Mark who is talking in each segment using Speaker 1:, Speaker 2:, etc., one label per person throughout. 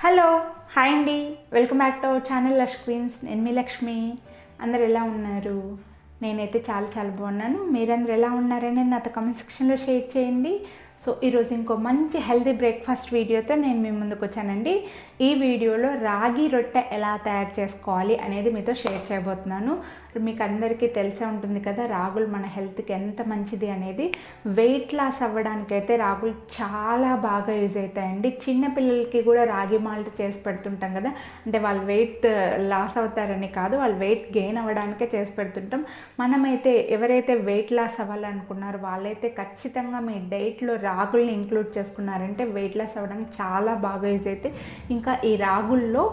Speaker 1: Hello hi అండి, welcome back to our channel Lush Queens. నేను మీ లక్ష్మి. అందరు ఎలా ఉన్నారు? నేనైతే చాలా బాగున్నాను. మీరందరూ ఎలా ఉన్నారని నాతో కామెంట్ సెక్షన్లో షేర్ చేయండి. సో ఈరోజు ఇంకో మంచి హెల్తీ బ్రేక్ఫాస్ట్ వీడియోతో నేను మీ ముందుకు వచ్చానండి. ఈ వీడియోలో రాగి రొట్టె ఎలా తయారు చేసుకోవాలి అనేది మీతో షేర్ చేయబోతున్నాను. మీకు అందరికీ తెలిసే ఉంటుంది కదా, రాగులు మన హెల్త్కి ఎంత మంచిది అనేది. వెయిట్ లాస్ అవ్వడానికైతే రాగులు చాలా బాగా యూజ్ అవుతాయండి. చిన్నపిల్లలకి కూడా రాగి మాల్ట్ చేసి పెడుతుంటాం కదా, అంటే వాళ్ళు వెయిట్ లాస్ అవుతారని కాదు, వాళ్ళు వెయిట్ గెయిన్ అవ్వడానికే చేసి పెడుతుంటాం. మనమైతే ఎవరైతే వెయిట్ లాస్ అవ్వాలనుకున్నారో వాళ్ళైతే ఖచ్చితంగా మీ డైట్లో రాగుల్ని ఇంక్లూడ్ చేసుకున్నారంటే వెయిట్ లాస్ అవ్వడానికి చాలా బాగా యూజ్ అవుతాయి. ఇంకా ఈ రాగుల్లో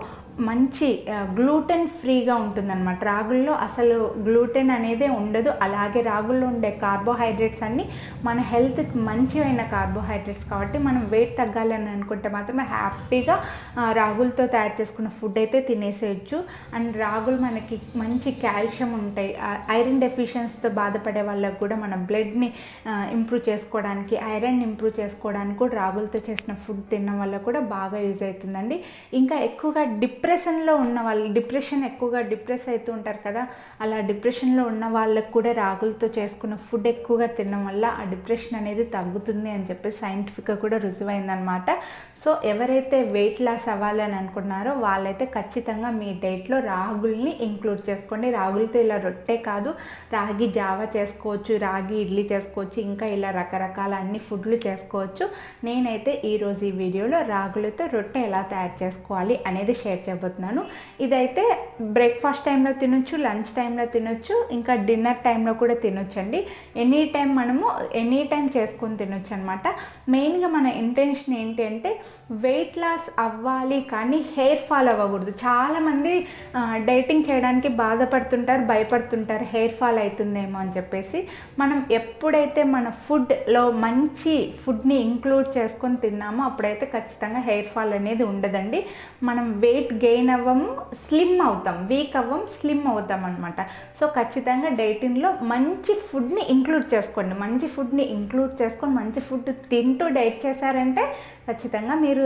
Speaker 1: మంచి గ్లూటెన్ ఫ్రీగా ఉంటుందన్నమాట. రాగుల్లో అసలు గ్లూటెన్ అనేదే ఉండదు. అలాగే రాగుల్లో ఉండే కార్బోహైడ్రేట్స్ అన్నీ మన హెల్త్కి మంచివైన కార్బోహైడ్రేట్స్ కాబట్టి మనం వెయిట్ తగ్గాలని అనుకుంటే మాత్రమే హ్యాపీగా రాగులతో తయారు చేసుకున్న ఫుడ్ అయితే తినేసేయచ్చు. అండ్ రాగులు మనకి మంచి కాల్షియం ఉంటాయి. ఐరన్ డెఫిషియన్సీతో బాధపడే వాళ్ళకు కూడా మన బ్లడ్ని ఇంప్రూవ్ చేసుకోవడానికి, ఐరన్ ఇంప్రూవ్ చేసుకోవడానికి కూడా రాగులతో చేసిన ఫుడ్ తినడం వల్ల కూడా బాగా యూజ్ అవుతుందండి. ఇంకా ఎక్కువగా డిప్రెషన్లో ఉన్న వాళ్ళు, ఎక్కువగా డిప్రెస్ అవుతూ ఉంటారు కదా, అలా డిప్రెషన్లో ఉన్న వాళ్ళకు కూడా రాగులతో చేసుకున్న ఫుడ్ ఎక్కువగా తినడం వల్ల ఆ డిప్రెషన్ అనేది తగ్గుతుంది అని చెప్పి సైంటిఫిక్గా కూడా రుజువైందనమాట. సో ఎవరైతే వెయిట్ లాస్ అవ్వాలని అనుకున్నారో వాళ్ళైతే ఖచ్చితంగా మీ డైట్లో రాగుల్ని ఇంక్లూడ్ చేసుకోండి. రాగులతో ఇలా రొట్టె కాదు, రాగి జావా చేసుకోవచ్చు, రాగి ఇడ్లీ చేసుకోవచ్చు, ఇంకా ఇలా రకరకాల అన్ని ఫుడ్లు చేసుకోవచ్చు. నేనైతే ఈరోజు ఈ వీడియోలో రాగులతో రొట్టె ఎలా తయారు చేసుకోవాలి అనేది షేర్ చేయబోతున్నాను. ఇదైతే బ్రేక్ఫాస్ట్ టైంలో తినొచ్చు, లంచ్ టైంలో తినొచ్చు, ఇంకా డిన్నర్ టైంలో కూడా తినొచ్చు అండి. ఎనీ టైం చేసుకొని తినొచ్చు అనమాట. మెయిన్గా మన ఇంటెన్షన్ ఏంటి అంటే వెయిట్ లాస్ అవ్వాలి కానీ హెయిర్ ఫాల్ అవ్వకూడదు. చాలామంది డైటింగ్ చేయడానికి బాధపడుతుంటారు, భయపడుతుంటారు హెయిర్ ఫాల్ అవుతుందేమో అని చెప్పేసి. మనం ఎప్పుడైతే మన ఫుడ్లో మంచి ఫుడ్ని ఇంక్లూడ్ చేసుకొని తిన్నామో అప్పుడైతే ఖచ్చితంగా హెయిర్ ఫాల్ అనేది ఉండదండి. మనం వెయిట్ గెయిన్ అవ్వము, స్లిమ్ అవుతాం, వీక్ అవ్వం, స్లిమ్ అవుతాం అనమాట. సో ఖచ్చితంగా డైటింగ్లో మంచి ఫుడ్ని ఇంక్లూడ్ చేసుకోండి. మంచి ఫుడ్ని ఇంక్లూడ్ చేసుకొని మంచి ఫుడ్ తింటూ డైట్ చేశారంటే ఖచ్చితంగా మీరు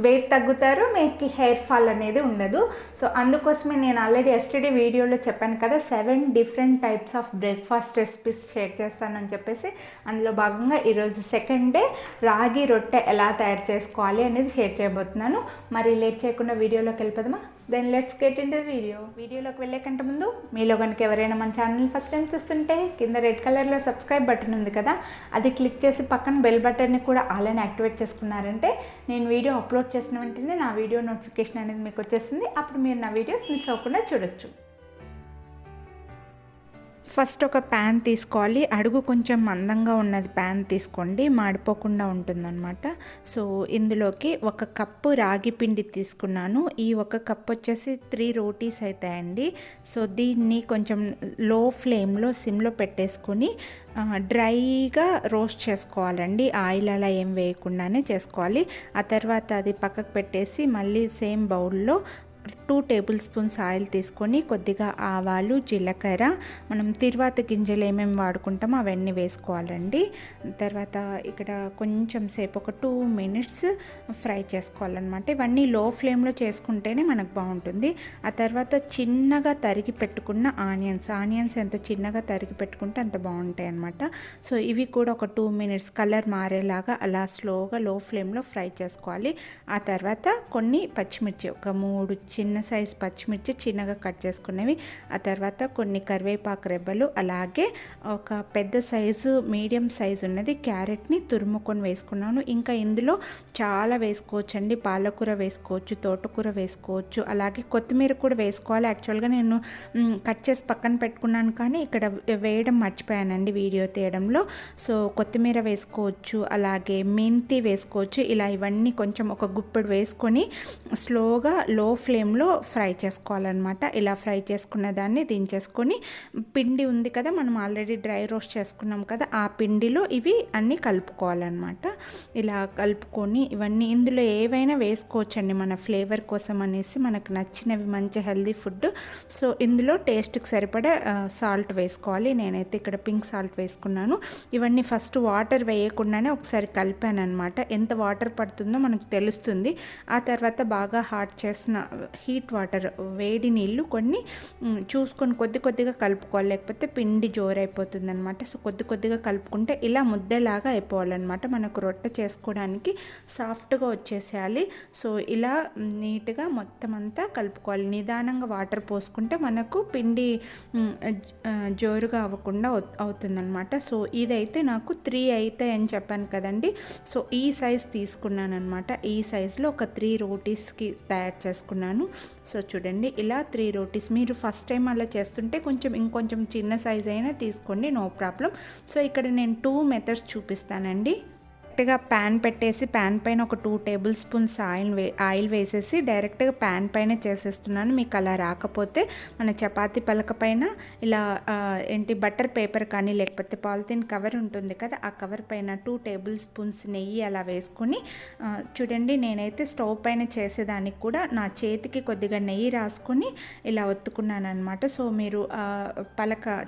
Speaker 1: వెయిట్ తగ్గుతారు, మీకు హెయిర్ ఫాల్ అనేది ఉండదు. సో అందుకోసమే నేను ఆల్రెడీ ఎస్టర్డే వీడియోలో చెప్పాను కదా, 7 different types of breakfast recipes share చేస్తానని చెప్పేసి. అందులో భాగంగా ఈరోజు సెకండ్ డే రాగి రొట్టె ఎలా తయారు చేసుకోవాలి అనేది షేర్ చేయబోతున్నాను. మరి లేట్ చేయకుండా వీడియోలోకి వెళ్ళిపోదామా? Then let's get into the వీడియోలోకి వెళ్ళే కంటే ముందు మీలో కనుక ఎవరైనా మన ఛానల్ ఫస్ట్ టైం చూస్తుంటే కింద రెడ్ కలర్లో సబ్స్క్రైబ్ బటన్ ఉంది కదా, అది క్లిక్ చేసి పక్కన బెల్ బటన్ని కూడా ఆల్రెడీ యాక్టివేట్ చేసుకున్నారంటే నేను వీడియో అప్లోడ్ చేసిన వెంటనే నా వీడియో నోటిఫికేషన్ అనేది మీకు వచ్చేస్తుంది. అప్పుడు మీరు నా వీడియోస్ మిస్ అవ్వకుండా చూడొచ్చు. ఫస్ట్ ఒక ప్యాన్ తీసుకోవాలి. అడుగు కొంచెం మందంగా ఉన్నది ప్యాన్ తీసుకోండి, మాడిపోకుండా ఉంటుందన్నమాట. సో ఇందులోకి 1 కప్పు రాగి పిండి తీసుకున్నాను. ఈ 1 కప్ వచ్చేసి 3 రోటీస్ అవుతాయండి. సో దీన్ని కొంచెం లో ఫ్లేమ్లో సిమ్లో పెట్టేసుకొని డ్రైగా రోస్ట్ చేసుకోవాలండి. ఆయిల్ అలా ఏం వేయకుండానే చేసుకోవాలి. ఆ తర్వాత అది పక్కకు పెట్టేసి మళ్ళీ సేమ్ బౌల్లో 2 టేబుల్ స్పూన్స్ ఆయిల్ తీసుకొని కొద్దిగా ఆవాలు, జీలకర్ర, మనం తిరువాత గింజలు ఏమేమి వాడుకుంటామో అవన్నీ వేసుకోవాలండి. తర్వాత ఇక్కడ కొంచెం సేపు ఒక 2 మినిట్స్ ఫ్రై చేసుకోవాలన్నమాట. ఇవన్నీ లో ఫ్లేమ్లో చేసుకుంటేనే మనకు బాగుంటుంది. ఆ తర్వాత చిన్నగా తరిగి పెట్టుకున్న ఆనియన్స్ ఎంత చిన్నగా తరిగి పెట్టుకుంటే అంత బాగుంటాయి అన్నమాట. సో ఇవి కూడా ఒక 2 మినిట్స్ కలర్ మారేలాగా అలా స్లోగా లో ఫ్లేమ్లో ఫ్రై చేసుకోవాలి. ఆ తర్వాత కొన్ని పచ్చిమిర్చి, ఒక 3 చిన్న సైజ్ పచ్చిమిర్చి చిన్నగా కట్ చేసుకునేవి, ఆ తర్వాత కొన్ని కరివేపాకు రెబ్బలు, అలాగే ఒక పెద్ద సైజు మీడియం సైజు ఉన్నది క్యారెట్ని తురుముకొని వేసుకున్నాను. ఇంకా ఇందులో చాలా వేసుకోవచ్చు అండి. పాలకూర వేసుకోవచ్చు, తోటకూర వేసుకోవచ్చు, అలాగే కొత్తిమీర కూడా వేసుకోవాలి. యాక్చువల్గా నేను కట్ చేసి పక్కన పెట్టుకున్నాను కానీ ఇక్కడ వేయడం మర్చిపోయానండి వీడియో తీయడంలో. సో కొత్తిమీర వేసుకోవచ్చు, అలాగే మెంతి వేసుకోవచ్చు. ఇలా ఇవన్నీ కొంచెం ఒక గుప్పెడు వేసుకొని స్లోగా లో ఫ్లేమ్ ఫ్లేమ్లో ఫ్రై చేసుకోవాలన్నమాట. ఇలా ఫ్రై చేసుకున్న దాన్ని దించేసుకొని పిండి ఉంది కదా, మనం ఆల్రెడీ డ్రై రోస్ట్ చేసుకున్నాం కదా, ఆ పిండిలో ఇవి అన్నీ కలుపుకోవాలన్నమాట. ఇలా కలుపుకొని ఇవన్నీ ఇందులో ఏవైనా వేసుకోవచ్చండి మన ఫ్లేవర్ కోసం అనేసి, మనకు నచ్చినవి మంచి హెల్దీ ఫుడ్. సో ఇందులో టేస్ట్కి సరిపడా సాల్ట్ వేసుకోవాలి. నేనైతే ఇక్కడ పింక్ సాల్ట్ వేసుకున్నాను. ఇవన్నీ ఫస్ట్ వాటర్ వేయకుండానే ఒకసారి కలిపాను అనమాట. ఎంత వాటర్ పడుతుందో మనకు తెలుస్తుంది. ఆ తర్వాత బాగా హీట్ వాటర్, వేడి నీళ్ళు కొన్ని చూసుకొని కొద్ది కొద్దిగా కలుపుకోవాలి, లేకపోతే పిండి జోరైపోతుంది అనమాట. సో కొద్ది కొద్దిగా కలుపుకుంటే ఇలా ముద్దలాగా అయిపోవాలన్నమాట. మనకు రొట్టె చేసుకోవడానికి సాఫ్ట్గా వచ్చేసేయాలి. సో ఇలా నీట్గా మొత్తం అంతా కలుపుకోవాలి. నిదానంగా వాటర్ పోసుకుంటే మనకు పిండి జోరుగా అవ్వకుండా అవుతుందన్నమాట. సో ఇదైతే నాకు 3 అవుతాయి అని చెప్పాను కదండి. సో ఈ సైజ్ తీసుకున్నాను అనమాట. ఈ సైజులో ఒక 3 రోటీస్కి తయారు చేసుకున్నాను. సో చూడండి, ఇలా 3 రోటీస్. మీరు ఫస్ట్ టైం అలా చేస్తుంటే ఇంకొంచెం చిన్న సైజ్ అయినా తీసుకోండి, నో ప్రాబ్లం. సో ఇక్కడ నేను 2 మెథడ్స్ చూపిస్తానండి. డైరెక్ట్గా ప్యాన్ పెట్టేసి ప్యాన్ పైన ఒక 2 టేబుల్ స్పూన్స్ ఆయిల్ వేసేసి డైరెక్ట్గా ప్యాన్ పైన చేసేస్తున్నాను. మీకు అలా రాకపోతే మన చపాతీ పలక పైన ఇలా బటర్ పేపర్ కానీ లేకపోతే పాలిథిన్ కవర్ ఉంటుంది కదా, ఆ కవర్ పైన 2 టేబుల్ స్పూన్స్ నెయ్యి అలా వేసుకొని చూడండి, నేనైతే స్టవ్ పైన చేసేదానికి కూడా నా చేతికి కొద్దిగా నెయ్యి రాసుకొని ఇలా ఒత్తుకున్నాను అనమాట. సో మీరు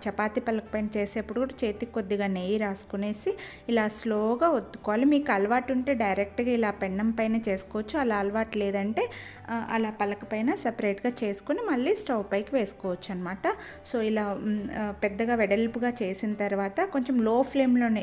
Speaker 1: చపాతీ పలక పైన చేసేప్పుడు కూడా చేతికి కొద్దిగా నెయ్యి రాసుకునేసి ఇలా స్లోగా ఒత్తుకోవాలి. మీకు అలవాటు ఉంటే డైరెక్ట్గా ఇలా పెన్నం పైన చేసుకోవచ్చు. అలా అలవాటు లేదంటే అలా పలక పైన సపరేట్గా చేసుకుని మళ్ళీ స్టవ్ పైకి వేసుకోవచ్చు అనమాట. సో ఇలా పెద్దగా వెడల్పుగా చేసిన తర్వాత కొంచెం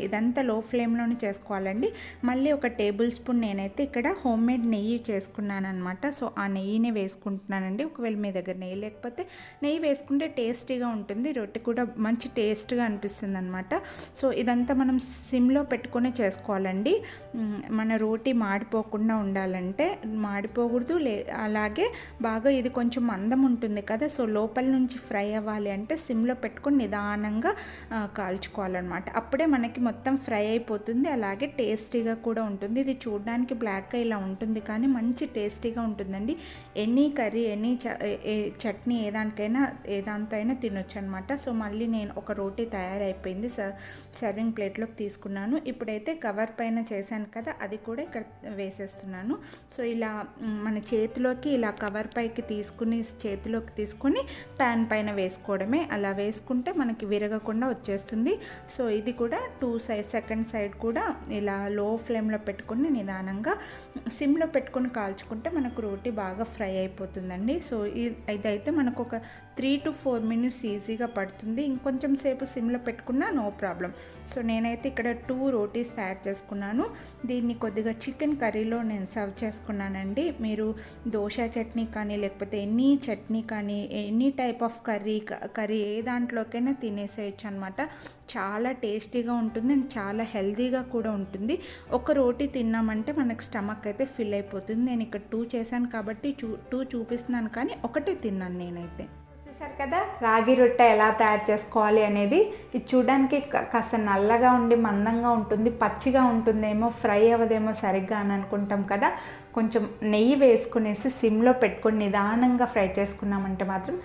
Speaker 1: ఇదంతా లో ఫ్లేమ్లోనే చేసుకోవాలండి. మళ్ళీ ఒక టేబుల్ స్పూన్ నేనైతే ఇక్కడ హోమ్ మేడ్ నెయ్యి చేసుకున్నాను అనమాట. సో ఆ నెయ్యిని వేసుకుంటున్నానండి. ఒకవేళ మీ దగ్గర నెయ్యి లేకపోతే నెయ్యి వేసుకుంటే టేస్టీగా ఉంటుంది, రొట్టె కూడా మంచి టేస్ట్గా అనిపిస్తుంది అనమాట. సో ఇదంతా మనం సిమ్లో పెట్టుకొని చేసుకోవాలండి. మన రోటీ మాడిపోకుండా ఉండాలంటే, మాడిపోకూడదు, అలాగే బాగా ఇది కొంచెం మందం ఉంటుంది కదా, సో లోపల నుంచి ఫ్రై అవ్వాలి అంటే సిమ్లో పెట్టుకొని నిదానంగా కాల్చుకోవాలన్నమాట. అప్పుడే మనకి మొత్తం ఫ్రై అయిపోతుంది, అలాగే టేస్టీగా కూడా ఉంటుంది. ఇది చూడడానికి బ్లాక్గా ఇలా ఉంటుంది కానీ మంచి టేస్టీగా ఉంటుందండి. ఎనీ కర్రీ, చట్నీ ఏదాంతో అయినా తినొచ్చు అనమాట. సో మళ్ళీ నేను ఒక రోటీ తయారైపోయింది, సర్వింగ్ ప్లేట్లోకి తీసుకున్నాను. ఇప్పుడైతే కవర్ పైన చేశాను కదా, అది కూడా ఇక్కడ వేసేస్తున్నాను. సో ఇలా మన చేతిలోకి ఇలా కవర్ పైకి చేతిలోకి తీసుకుని ప్యాన్ పైన వేసుకోవడమే. అలా వేసుకుంటే మనకి విరగకుండా వచ్చేస్తుంది. సో ఇది కూడా 2 సైడ్, సెకండ్ సైడ్ కూడా ఇలా లో ఫ్లేమ్లో పెట్టుకుని నిదానంగా సిమ్లో పెట్టుకుని కాల్చుకుంటే మనకు రోటీ బాగా ఫ్రై అయిపోతుందండి. సో ఇదైతే మనకు ఒక 3 to 4 minutes ఈజీగా పడుతుంది. ఇంకొంచెం సేపు సిమ్లో పెట్టుకున్నా నో ప్రాబ్లం. సో నేనైతే ఇక్కడ 2 రోటీస్ తయారు చేసుకున్నాను. దీన్ని కొద్దిగా చికెన్ కర్రీలో నేను సర్వ్ చేసుకున్నానండి. మీరు దోశ చట్నీ కానీ లేకపోతే ఎనీ చట్నీ కానీ ఎనీ టైప్ ఆఫ్ కర్రీ ఏ దాంట్లోకైనా తినేసేయచ్చు అనమాట. చాలా టేస్టీగా ఉంటుంది అండ్ చాలా హెల్తీగా కూడా ఉంటుంది. ఒక రోటీ తిన్నామంటే మనకు స్టమక్ అయితే ఫిల్ అయిపోతుంది. నేను ఇక్కడ 2 చేశాను కాబట్టి 2 చూపిస్తున్నాను, కానీ ఒకటే తిన్నాను నేనైతే. చూసారు కదా రాగి రొట్టె ఎలా తయారు చేసుకోవాలి అనేది. ఇది చూడడానికి కాస్త నల్లగా ఉండి మందంగా ఉంటుంది, పచ్చిగా ఉంటుందేమో, ఫ్రై అవ్వదేమో సరిగ్గా అని అనుకుంటాం కదా. కొంచెం నెయ్యి వేసుకునేసి సిమ్లో పెట్టుకొని నిదానంగా ఫ్రై చేసుకున్నామంటే మాత్రం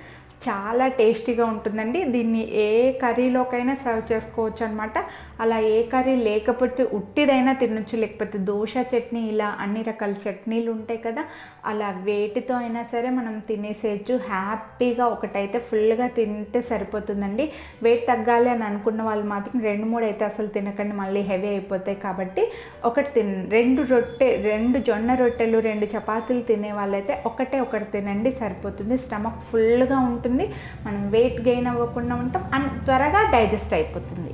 Speaker 1: చాలా టేస్టీగా ఉంటుందండి. దీన్ని ఏ కర్రీలోకైనా సర్వ్ చేసుకోవచ్చు అనమాట. అలా ఏ కర్రీ లేకపోతే ఉట్టిదైనా తినొచ్చు, లేకపోతే దోశ చట్నీ, ఇలా అన్ని రకాల చట్నీలు ఉంటాయి కదా, అలా వేటితో అయినా సరే మనం తినేసేయచ్చు హ్యాపీగా. ఒకటైతే ఫుల్గా తింటే సరిపోతుందండి. వెయిట్ తగ్గాలి అని అనుకున్న వాళ్ళు మాత్రం 2-3 అయితే అసలు తినకండి, మళ్ళీ హెవీ అయిపోతాయి. కాబట్టి ఒకటి 2 జొన్న రొట్టెలు 2 చపాతీలు తినే వాళ్ళైతే ఒకటి తినండి, సరిపోతుంది. స్టమక్ ఫుల్గా ఉంటుంది, మనం వెయిట్ గెయిన్ అవ్వకుండా ఉంటాం అండ్ త్వరగా డైజెస్ట్ అయిపోతుంది.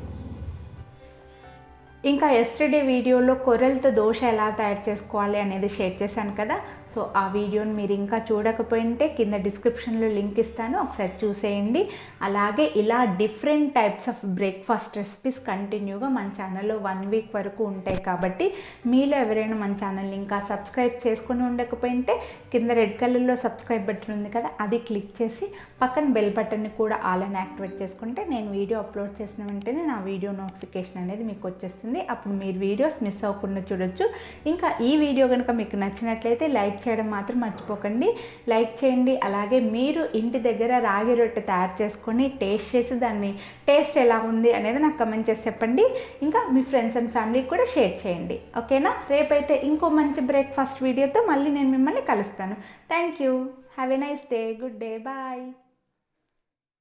Speaker 1: ఇంకా ఎస్టర్డే వీడియోలో కొర్రలతో దోశ ఎలా తయారు చేసుకోవాలి అనేది షేర్ చేశాను కదా. సో ఆ వీడియోని మీరు ఇంకా చూడకపోయింటే కింద డిస్క్రిప్షన్లో లింక్ ఇస్తాను, ఒకసారి చూసేయండి. అలాగే ఇలా different types of breakfast recipes కంటిన్యూగా మన ఛానల్లో 1 వీక్ వరకు ఉంటాయి. కాబట్టి మీలో ఎవరైనా మన ఛానల్ని ఇంకా సబ్స్క్రైబ్ చేసుకుని ఉండకపోయింటే కింద రెడ్ కలర్లో సబ్స్క్రైబ్ బటన్ ఉంది కదా, అది క్లిక్ చేసి పక్కన బెల్ బటన్ని కూడా ఆల్ అని యాక్టివేట్ చేసుకుంటే నేను వీడియో అప్లోడ్ చేసిన వెంటనే నా వీడియో నోటిఫికేషన్ అనేది మీకు వచ్చేస్తుంది. అప్పుడు మీరు వీడియోస్ మిస్ అవ్వకుండా చూడొచ్చు. ఇంకా ఈ వీడియో కనుక మీకు నచ్చినట్లయితే లైక్ చేయడం మాత్రం మర్చిపోకండి. లైక్ చేయండి. అలాగే మీరు ఇంటి దగ్గర రాగి రొట్టె తయారు చేసుకొని టేస్ట్ చేసి దాన్ని టేస్ట్ ఎలా ఉంది అనేది నాకు కమెంట్ చేసి చెప్పండి. ఇంకా మీ ఫ్రెండ్స్ అండ్ ఫ్యామిలీకి కూడా షేర్ చేయండి. ఓకేనా? రేపైతే ఇంకో మంచి బ్రేక్ఫాస్ట్ వీడియోతో మళ్ళీ నేను మిమ్మల్ని కలుస్తాను. Thank you. Have a nice day. Good day. Bye.